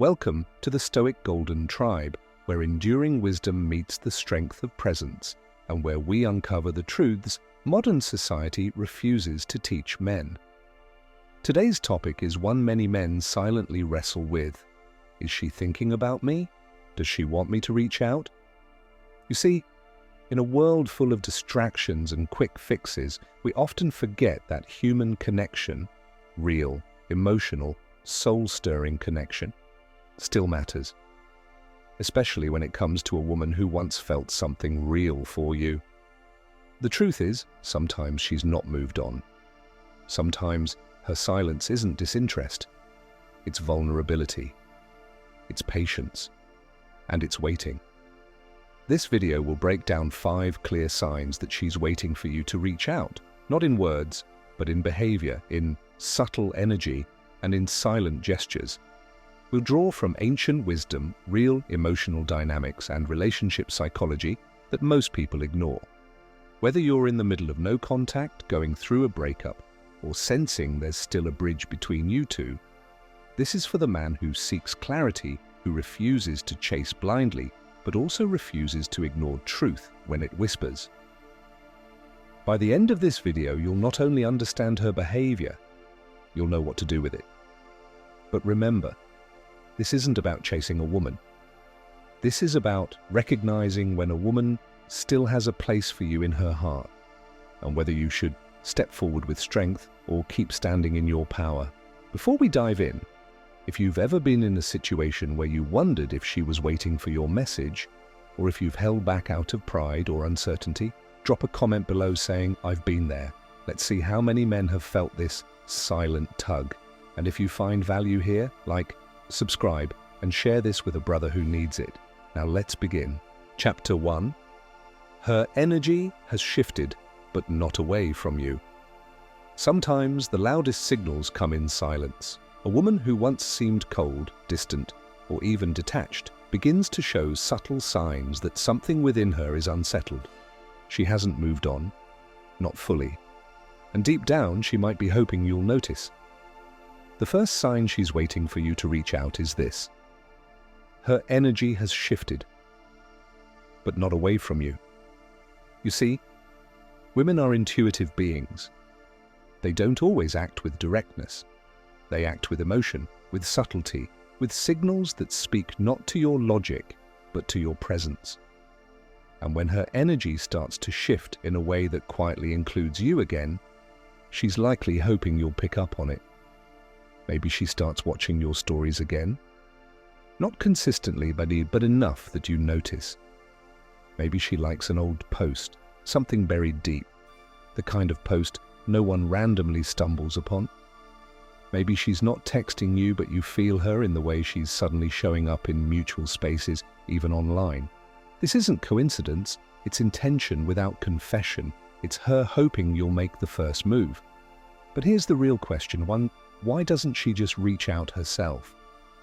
Welcome to the Stoic Golden Tribe, where enduring wisdom meets the strength of presence, and where we uncover the truths modern society refuses to teach men. Today's topic is one many men silently wrestle with. Is she thinking about me? Does she want me to reach out? You see, in a world full of distractions and quick fixes, we often forget that human connection, real, emotional, soul-stirring connection, still matters, especially when it comes to a woman who once felt something real for you. The truth is, sometimes she's not moved on. Sometimes her silence isn't disinterest. It's vulnerability, it's patience, and it's waiting. This video will break down 5 clear signs that she's waiting for you to reach out, not in words, but in behavior, in subtle energy, and in silent gestures. We'll draw from ancient wisdom, real emotional dynamics, and relationship psychology that most people ignore. Whether you're in the middle of no contact, going through a breakup, or sensing there's still a bridge between you two, this is for the man who seeks clarity, who refuses to chase blindly, but also refuses to ignore truth when it whispers. By the end of this video, you'll not only understand her behavior, you'll know what to do with it. But remember, this isn't about chasing a woman. This is about recognizing when a woman still has a place for you in her heart, and whether you should step forward with strength or keep standing in your power. Before we dive in, if you've ever been in a situation where you wondered if she was waiting for your message, or if you've held back out of pride or uncertainty, drop a comment below saying, "I've been there." Let's see how many men have felt this silent tug. And if you find value here, like, subscribe, and share this with a brother who needs it. Now let's begin. Chapter 1. Her energy has shifted, but not away from you. Sometimes the loudest signals come in silence. A woman who once seemed cold, distant, or even detached begins to show subtle signs that something within her is unsettled. She hasn't moved on, not fully. And deep down, she might be hoping you'll notice. The first sign she's waiting for you to reach out is this. Her energy has shifted, but not away from you. You see, women are intuitive beings. They don't always act with directness. They act with emotion, with subtlety, with signals that speak not to your logic, but to your presence. And when her energy starts to shift in a way that quietly includes you again, she's likely hoping you'll pick up on it. Maybe she starts watching your stories again. Not consistently, but enough that you notice. Maybe she likes an old post, something buried deep, the kind of post no one randomly stumbles upon. Maybe she's not texting you, but you feel her in the way she's suddenly showing up in mutual spaces, even online. This isn't coincidence, it's intention without confession. It's her hoping you'll make the first move. But here's the real question. Why doesn't she just reach out herself?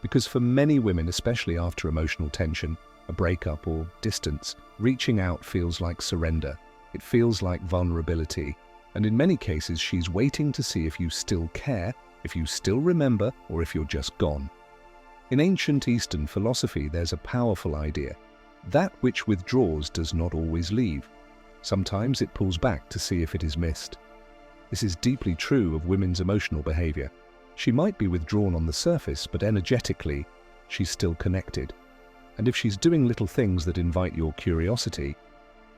Because for many women, especially after emotional tension, a breakup or distance, reaching out feels like surrender. It feels like vulnerability. And in many cases, she's waiting to see if you still care, if you still remember, or if you're just gone. In ancient Eastern philosophy, there's a powerful idea. That which withdraws does not always leave. Sometimes it pulls back to see if it is missed. This is deeply true of women's emotional behavior. She might be withdrawn on the surface, but energetically, she's still connected. And if she's doing little things that invite your curiosity,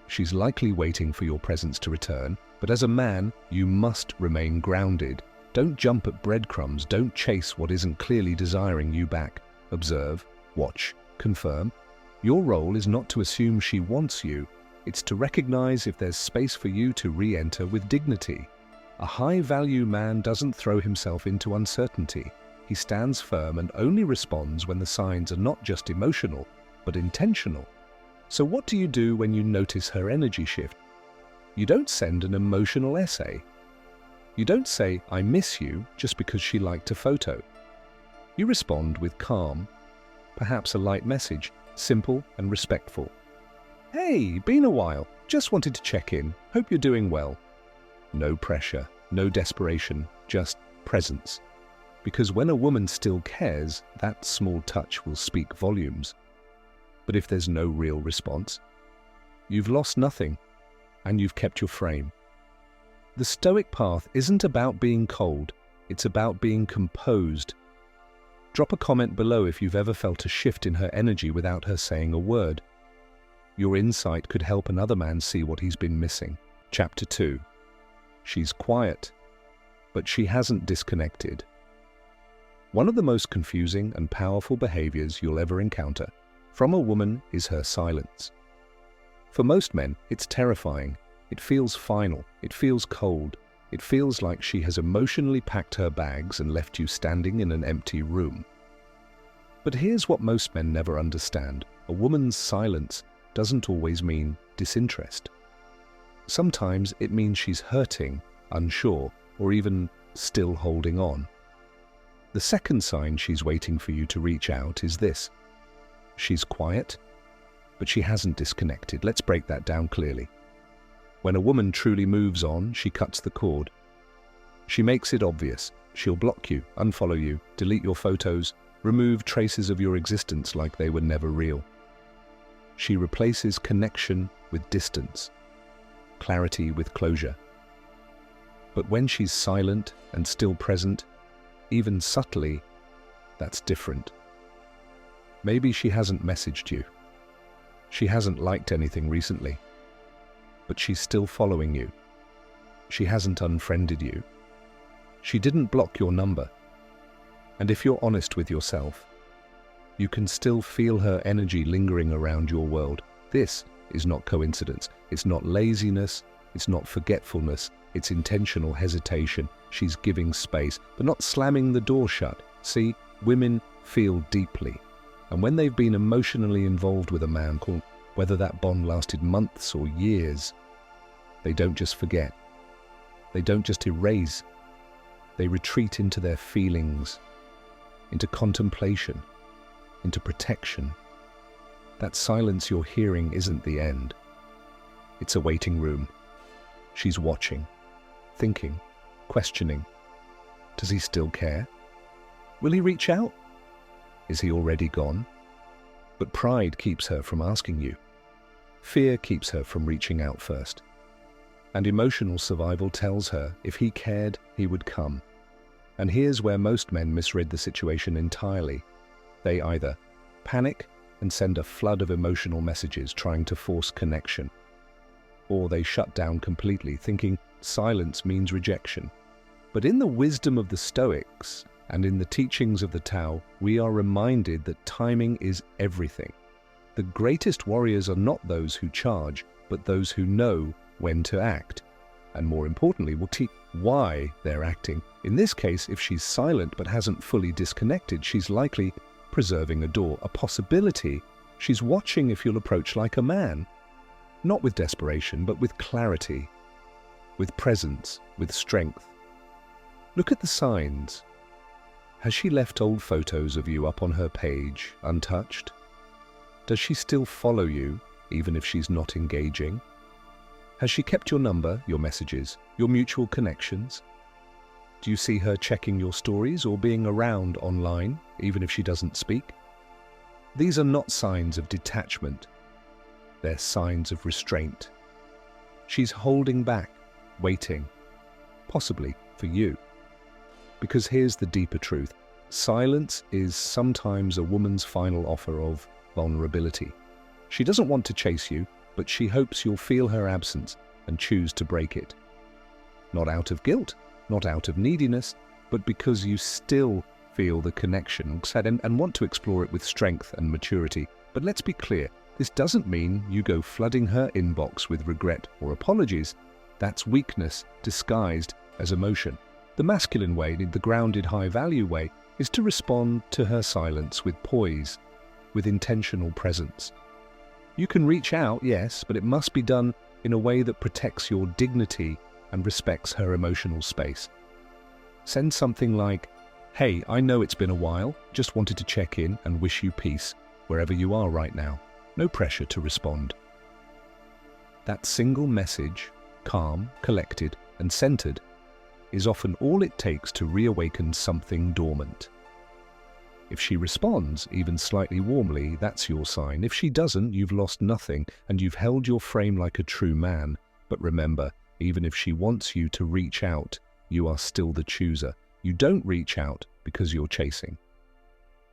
she's likely waiting for your presence to return. But as a man, you must remain grounded. Don't jump at breadcrumbs. Don't chase what isn't clearly desiring you back. Observe, watch, confirm. Your role is not to assume she wants you. It's to recognize if there's space for you to re-enter with dignity. A high-value man doesn't throw himself into uncertainty. He stands firm and only responds when the signs are not just emotional, but intentional. So what do you do when you notice her energy shift? You don't send an emotional essay. You don't say, "I miss you," just because she liked a photo. You respond with calm, perhaps a light message, simple and respectful. "Hey, been a while. Just wanted to check in. Hope you're doing well." No pressure, no desperation, just presence. Because when a woman still cares, that small touch will speak volumes. But if there's no real response, you've lost nothing, and you've kept your frame. The Stoic path isn't about being cold, it's about being composed. Drop a comment below if you've ever felt a shift in her energy without her saying a word. Your insight could help another man see what he's been missing. Chapter 2. She's quiet, but she hasn't disconnected. One of the most confusing and powerful behaviors you'll ever encounter from a woman is her silence. For most men, it's terrifying. It feels final. It feels cold. It feels like she has emotionally packed her bags and left you standing in an empty room. But here's what most men never understand. A woman's silence doesn't always mean disinterest. Sometimes it means she's hurting, unsure, or even still holding on. The second sign she's waiting for you to reach out is this. She's quiet, but she hasn't disconnected. Let's break that down clearly. When a woman truly moves on, she cuts the cord. She makes it obvious. She'll block you, unfollow you, delete your photos, remove traces of your existence like they were never real. She replaces connection with distance, clarity with closure. But when she's silent and still present, even subtly, that's different. Maybe she hasn't messaged you. She hasn't liked anything recently. But she's still following you. She hasn't unfriended you. She didn't block your number. And if you're honest with yourself, you can still feel her energy lingering around your world. This is not coincidence. It's not laziness. It's not forgetfulness. It's intentional hesitation. She's giving space, but not slamming the door shut. See, women feel deeply. And when they've been emotionally involved with a man, whether that bond lasted months or years, they don't just forget. They don't just erase. They retreat into their feelings, into contemplation, into protection. That silence you're hearing isn't the end. It's a waiting room. She's watching, thinking, questioning. Does he still care? Will he reach out? Is he already gone? But pride keeps her from asking you. Fear keeps her from reaching out first. And emotional survival tells her if he cared, he would come. And here's where most men misread the situation entirely. They either panic and send a flood of emotional messages trying to force connection, or they shut down completely, thinking silence means rejection. But in the wisdom of the Stoics and in the teachings of the Tao, we are reminded that timing is everything. The greatest warriors are not those who charge, but those who know when to act. And more importantly, will teach why they're acting. In this case, if she's silent but hasn't fully disconnected, she's likely preserving a door, a possibility. She's watching if you'll approach like a man, not with desperation, but with clarity, with presence, with strength. Look at the signs. Has she left old photos of you up on her page, untouched? Does she still follow you, even if she's not engaging? Has she kept your number, your messages, your mutual connections? Do you see her checking your stories or being around online, even if she doesn't speak? These are not signs of detachment. They're signs of restraint. She's holding back, waiting, possibly for you. Because here's the deeper truth. Silence is sometimes a woman's final offer of vulnerability. She doesn't want to chase you, but she hopes you'll feel her absence and choose to break it. Not out of guilt, not out of neediness, but because you still feel the connection and want to explore it with strength and maturity. But let's be clear, this doesn't mean you go flooding her inbox with regret or apologies. That's weakness disguised as emotion. The masculine way, the grounded, high-value way, is to respond to her silence with poise, with intentional presence. You can reach out, yes, but it must be done in a way that protects your dignity and respects her emotional space. Send something like, "Hey, I know it's been a while, just wanted to check in and wish you peace, wherever you are right now." No pressure to respond. That single message, calm, collected, and centered, is often all it takes to reawaken something dormant. If she responds, even slightly warmly, that's your sign. If she doesn't, you've lost nothing and you've held your frame like a true man. But remember, even if she wants you to reach out, you are still the chooser. You don't reach out because you're chasing.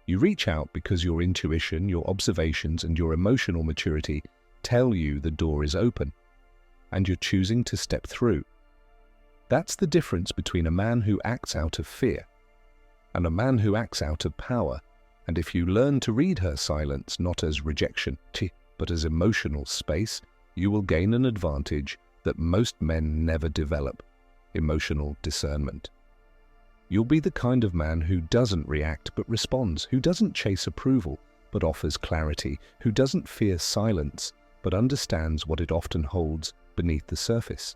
You reach out because your intuition, your observations, and your emotional maturity tell you the door is open, and you're choosing to step through. That's the difference between a man who acts out of fear and a man who acts out of power. And if you learn to read her silence not as rejection, but as emotional space, you will gain an advantage that most men never develop: emotional discernment. You'll be the kind of man who doesn't react but responds, who doesn't chase approval but offers clarity, who doesn't fear silence but understands what it often holds beneath the surface.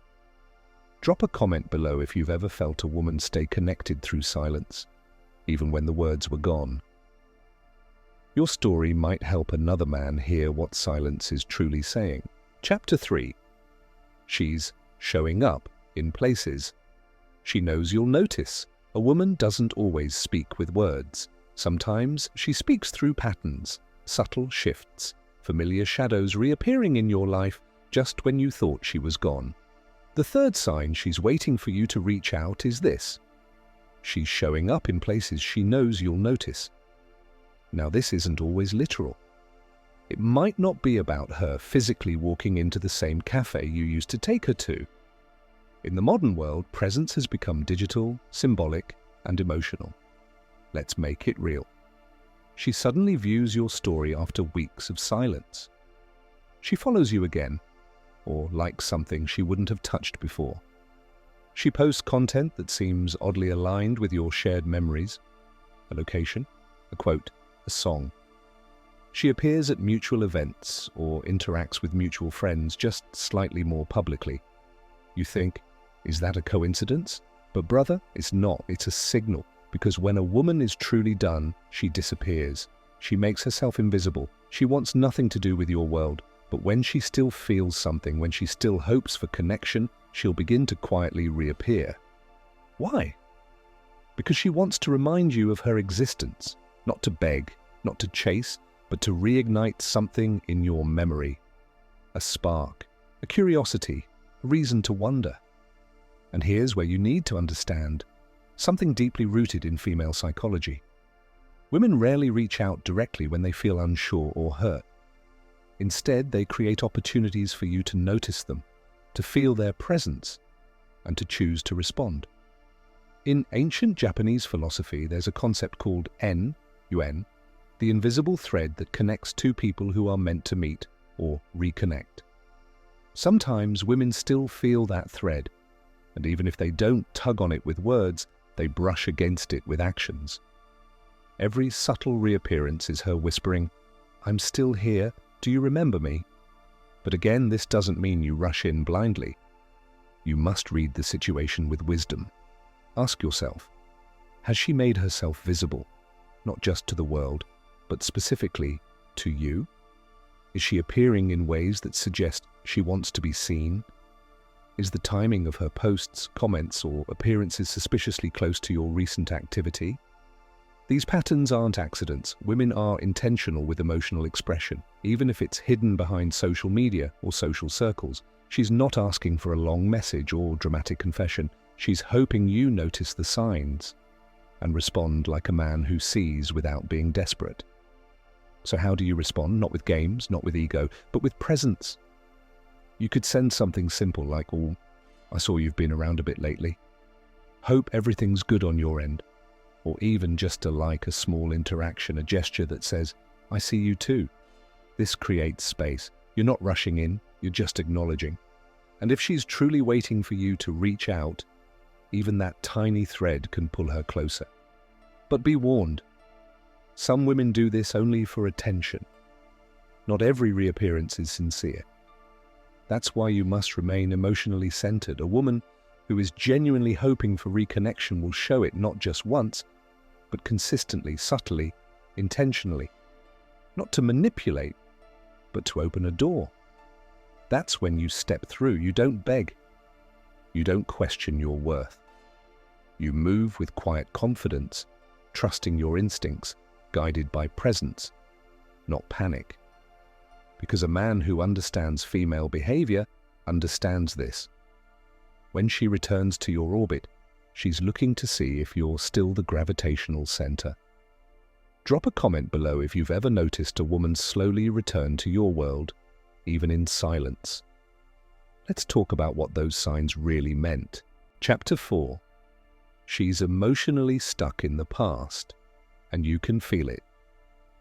Drop a comment below if you've ever felt a woman stay connected through silence, even when the words were gone. Your story might help another man hear what silence is truly saying. Chapter 3. She's showing up in places. She knows you'll notice. A woman doesn't always speak with words. Sometimes she speaks through patterns, subtle shifts, familiar shadows reappearing in your life just when you thought she was gone. The third sign she's waiting for you to reach out is this: she's showing up in places she knows you'll notice. Now, this isn't always literal. It might not be about her physically walking into the same cafe you used to take her to. In the modern world, presence has become digital, symbolic, and emotional. Let's make it real. She suddenly views your story after weeks of silence. She follows you again, or likes something she wouldn't have touched before. She posts content that seems oddly aligned with your shared memories: a location, a quote, a song. She appears at mutual events or interacts with mutual friends just slightly more publicly. You think, is that a coincidence? But brother, it's not. It's a signal, because when a woman is truly done, she disappears. She makes herself invisible. She wants nothing to do with your world. But when she still feels something, when she still hopes for connection, she'll begin to quietly reappear. Why? Because she wants to remind you of her existence, not to beg, not to chase, but to reignite something in your memory. A spark, a curiosity, a reason to wonder. And here's where you need to understand something deeply rooted in female psychology. Women rarely reach out directly when they feel unsure or hurt. Instead, they create opportunities for you to notice them, to feel their presence, and to choose to respond. In ancient Japanese philosophy, there's a concept called yuen, the invisible thread that connects two people who are meant to meet or reconnect. Sometimes women still feel that thread, and even if they don't tug on it with words, they brush against it with actions. Every subtle reappearance is her whispering, "I'm still here, do you remember me?" But again, this doesn't mean you rush in blindly. You must read the situation with wisdom. Ask yourself, has she made herself visible, not just to the world, but specifically to you? Is she appearing in ways that suggest she wants to be seen? Is the timing of her posts, comments, or appearances suspiciously close to your recent activity? These patterns aren't accidents. Women are intentional with emotional expression, even if it's hidden behind social media or social circles. She's not asking for a long message or dramatic confession. She's hoping you notice the signs and respond like a man who sees without being desperate. So how do you respond? Not with games, not with ego, but with presence. You could send something simple like, "Oh, I saw you've been around a bit lately. Hope everything's good on your end." Or even just a small interaction, a gesture that says, "I see you too." This creates space. You're not rushing in, you're just acknowledging. And if she's truly waiting for you to reach out, even that tiny thread can pull her closer. But be warned, some women do this only for attention. Not every reappearance is sincere. That's why you must remain emotionally centered. A woman who is genuinely hoping for reconnection will show it not just once, but consistently, subtly, intentionally. Not to manipulate, but to open a door. That's when you step through. You don't beg. You don't question your worth. You move with quiet confidence, trusting your instincts, guided by presence, not panic. Because a man who understands female behavior understands this. When she returns to your orbit, she's looking to see if you're still the gravitational center. Drop a comment below if you've ever noticed a woman slowly return to your world, even in silence. Let's talk about what those signs really meant. Chapter 4. She's emotionally stuck in the past, and you can feel it.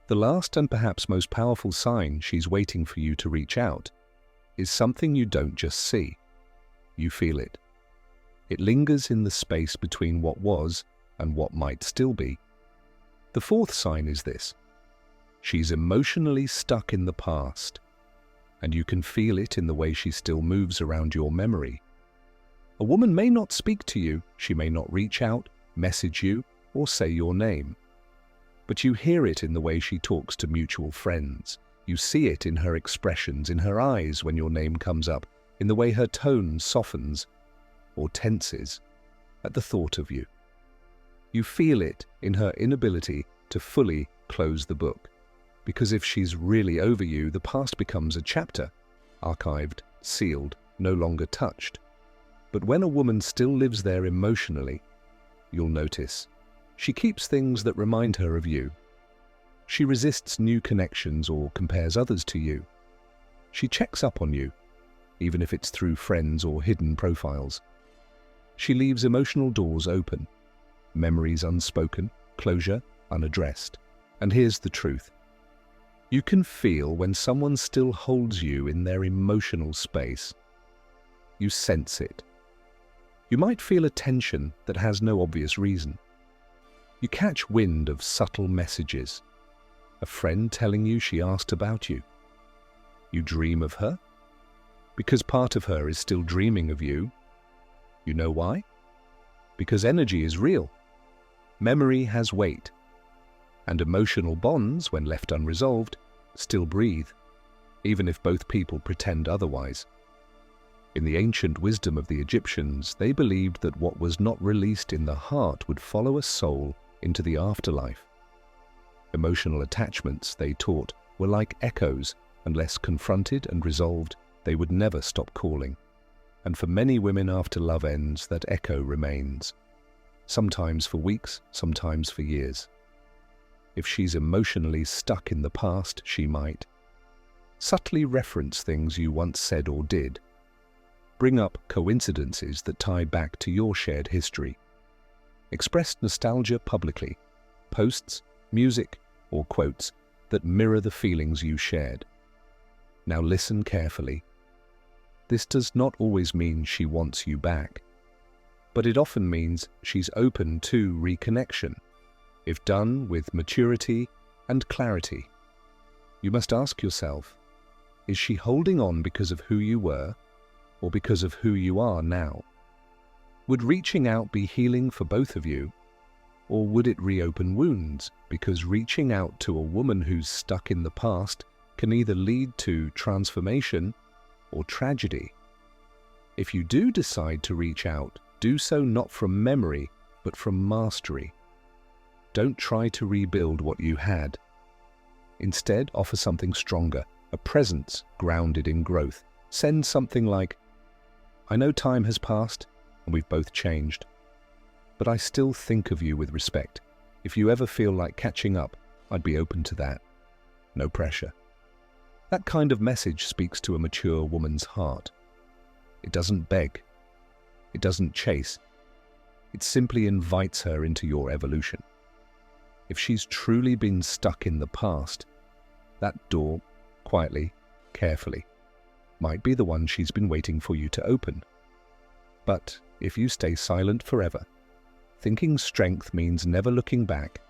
The last and perhaps most powerful sign she's waiting for you to reach out is something you don't just see. You feel it. It lingers in the space between what was and what might still be. The fourth sign is this. She's emotionally stuck in the past, and you can feel it in the way she still moves around your memory. A woman may not speak to you, she may not reach out, message you, or say your name. But you hear it in the way she talks to mutual friends. You see it in her expressions, in her eyes when your name comes up, in the way her tone softens or tenses at the thought of you. You feel it in her inability to fully close the book. Because if she's really over you, the past becomes a chapter, archived, sealed, no longer touched. But when a woman still lives there emotionally, you'll notice she keeps things that remind her of you. She resists new connections or compares others to you. She checks up on you, even if it's through friends or hidden profiles. She leaves emotional doors open, memories unspoken, closure unaddressed. And here's the truth. You can feel when someone still holds you in their emotional space. You sense it. You might feel a tension that has no obvious reason. You catch wind of subtle messages. A friend telling you she asked about you. You dream of her, because part of her is still dreaming of you. You know why? Because energy is real. Memory has weight. And emotional bonds, when left unresolved, still breathe, even if both people pretend otherwise. In the ancient wisdom of the Egyptians, they believed that what was not released in the heart would follow a soul into the afterlife. Emotional attachments, they taught, were like echoes. Unless confronted and resolved, they would never stop calling. And for many women after love ends, that echo remains. Sometimes for weeks, sometimes for years. If she's emotionally stuck in the past, she might subtly reference things you once said or did, bring up coincidences that tie back to your shared history, express nostalgia publicly, posts, music, or quotes that mirror the feelings you shared. Now listen carefully. This does not always mean she wants you back, but it often means she's open to reconnection, if done with maturity and clarity. You must ask yourself, is she holding on because of who you were or because of who you are now? Would reaching out be healing for both of you, or would it reopen wounds? Because reaching out to a woman who's stuck in the past can either lead to transformation or tragedy. If you do decide to reach out, do so not from memory, but from mastery. Don't try to rebuild what you had. Instead, offer something stronger, a presence grounded in growth. Send something like, I know time has passed and we've both changed, but I still think of you with respect. If you ever feel like catching up, I'd be open to that. No pressure. That kind of message speaks to a mature woman's heart. It doesn't beg. It doesn't chase. It simply invites her into your evolution. If she's truly been stuck in the past, that door, quietly, carefully, might be the one she's been waiting for you to open. But if you stay silent forever, thinking strength means never looking back,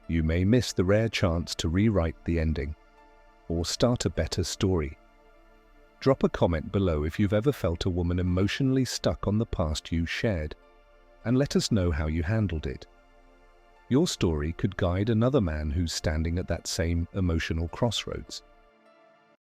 you may miss the rare chance to rewrite the ending or start a better story. Drop a comment below if you've ever felt a woman emotionally stuck on the past you shared, and let us know how you handled it. Your story could guide another man who's standing at that same emotional crossroads.